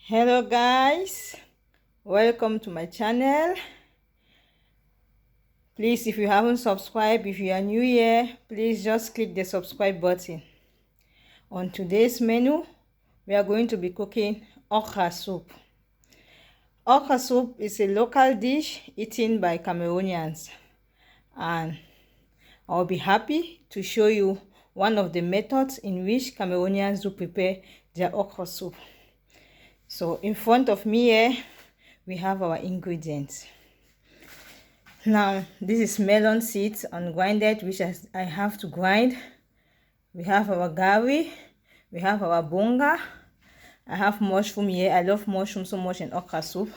Hello guys, welcome to my channel. Please, if you haven't subscribed, if you are new here, please just click the subscribe button. On today's menu, we are going to be cooking okra soup. Okra soup is a local dish eaten by Cameroonians, and I'll be happy to show you one of the methods in which Cameroonians do prepare their okra soup. So in front of me here, we have our ingredients. Now, this is melon seeds ungrinded, which I have to grind. We have our garri, we have our bonga. I have mushroom here. I love mushroom so much in okra soup.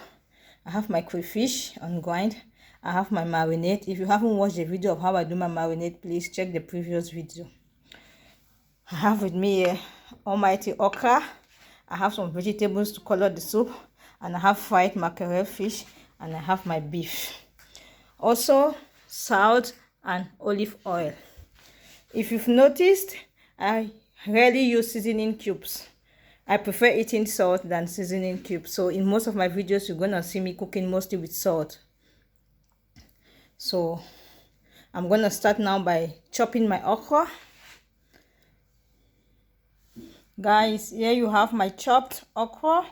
I have my crayfish ungrind. I have my marinade. If you haven't watched the video of how I do my marinade, please check the previous video. I have with me here almighty okra. I have some vegetables to color the soup, and I have fried mackerel fish, and I have my beef. Also, salt and olive oil. If you've noticed, I rarely use seasoning cubes. I prefer eating salt than seasoning cubes. So in most of my videos, you're gonna see me cooking mostly with salt. So I'm gonna start now by chopping my okra. Guys, here you have my chopped okra.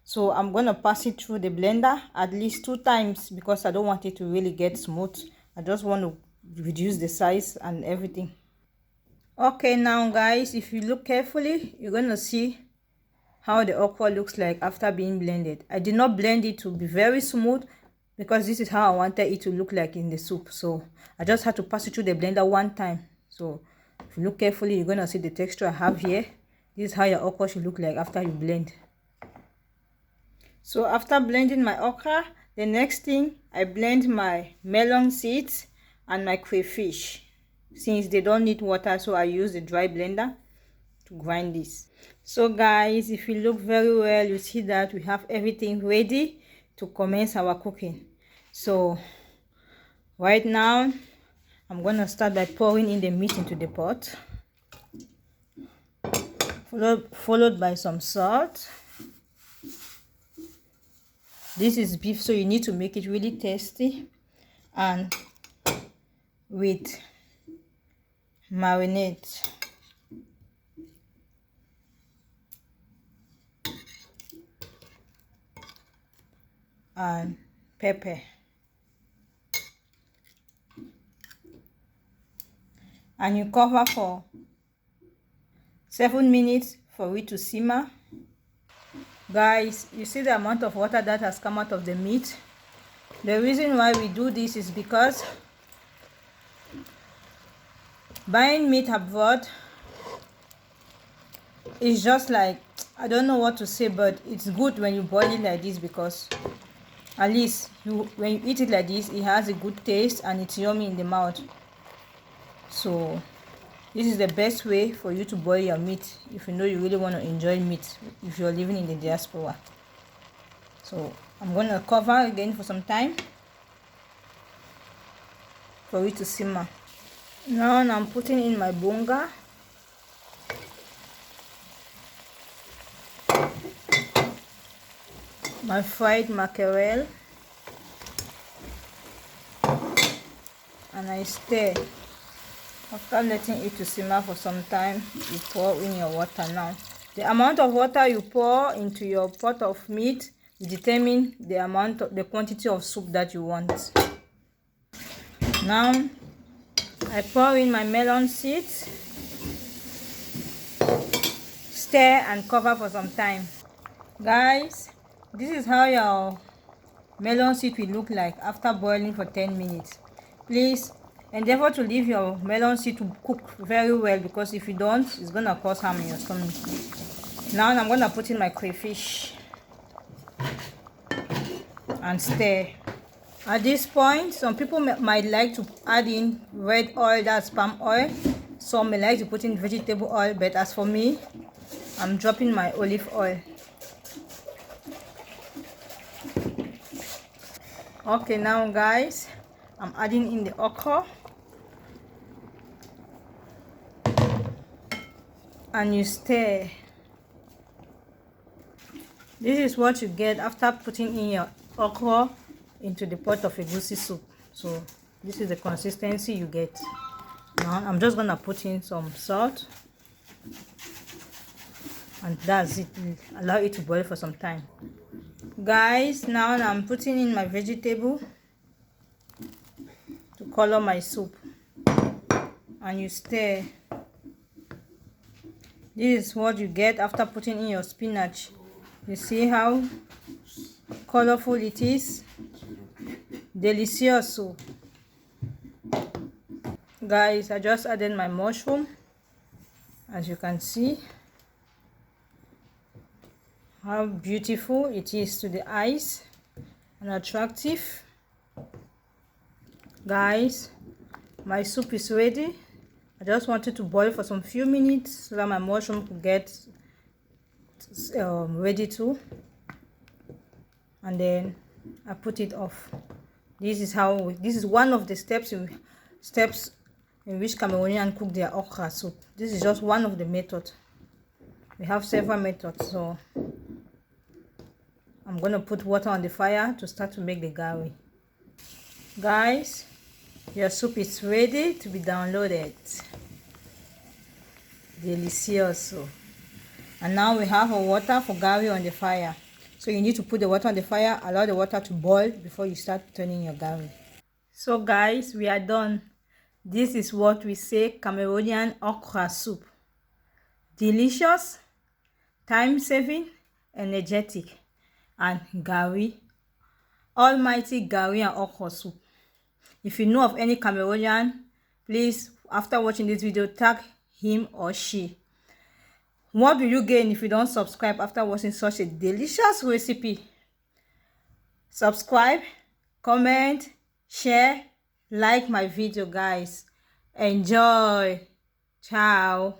So I'm gonna pass it through the blender at least 2 times because I don't want it to really get smooth. I just want to reduce the size and everything. Okay, now guys, if you look carefully, you're gonna see how the okra looks like after being blended. I did not blend it to be very smooth because this is how I wanted it to look like in the soup. So I just had to pass it through the blender 1 time. So if you look carefully, you're gonna see the texture I have here. This is how your okra should look like after you blend. So after blending my okra, the next thing, I blend my melon seeds and my crayfish. Since they don't need water, so I use the dry blender to grind this. So guys, if you look very well, you see that we have everything ready to commence our cooking. So right now, I'm gonna start by pouring in the meat into the pot, followed by some salt. This is beef, so you need to make it really tasty, and with marinade. And pepper. And you cover for 7 minutes for it to simmer. Guys, you see the amount of water that has come out of the meat. The reason why we do this is because buying meat abroad is just like, I don't know what to say, but it's good when you boil it like this because at least when you eat it like this, it has a good taste and it's yummy in the mouth. So this is the best way for you to boil your meat if you know you really want to enjoy meat if you're living in the diaspora. So I'm going to cover again for some time for it to simmer. Now I'm putting in my bonga. My fried mackerel. And I stir. After letting it to simmer for some time, you pour in your water now. The amount of water you pour into your pot of meat will determine the quantity of soup that you want. Now, I pour in my melon seeds, stir and cover for some time. Guys, this is how your melon seed will look like after boiling for 10 minutes. Please endeavor to leave your melon seed to cook very well, because if you don't, it's gonna cause harm in your stomach. Now I'm gonna put in my crayfish and stir. At this point, some people might like to add in red oil, that's palm oil. Some may like to put in vegetable oil, but as for me, I'm dropping my olive oil. Okay, now guys, I'm adding in the okra. And you stir. This is what you get after putting in your okra into the pot of egusi soup. So this is the consistency you get. Now I'm just gonna put in some salt, and that's it. Allow it to boil for some time. Guys, now I'm putting in my vegetable to color my soup, and you stir. This is what you get after putting in your spinach. You see how colorful it is? Delicious soup. Guys, I just added my mushroom. As you can see how beautiful it is to the eyes and attractive. Guys, my soup is ready. I just wanted to boil for some few minutes so that my mushroom could get ready too, and then I put it off. This is one of the steps in which Cameroonian cook their okra soup. This is just one of the methods. We have several methods, so I'm going to put water on the fire to start to make the garri. Guys, your soup is ready to be downloaded. Delicious. And now we have our water for garri on the fire. So you need to put the water on the fire, allow the water to boil before you start turning your garri. So guys, we are done. This is what we say Cameroonian okra soup. Delicious, time-saving, energetic, and garri. Almighty garri and okra soup. If you know of any Cameroonian, please, after watching this video, tag him or she. What will you gain if you don't subscribe after watching such a delicious recipe? Subscribe, comment, share, like my video, guys. Enjoy. Ciao.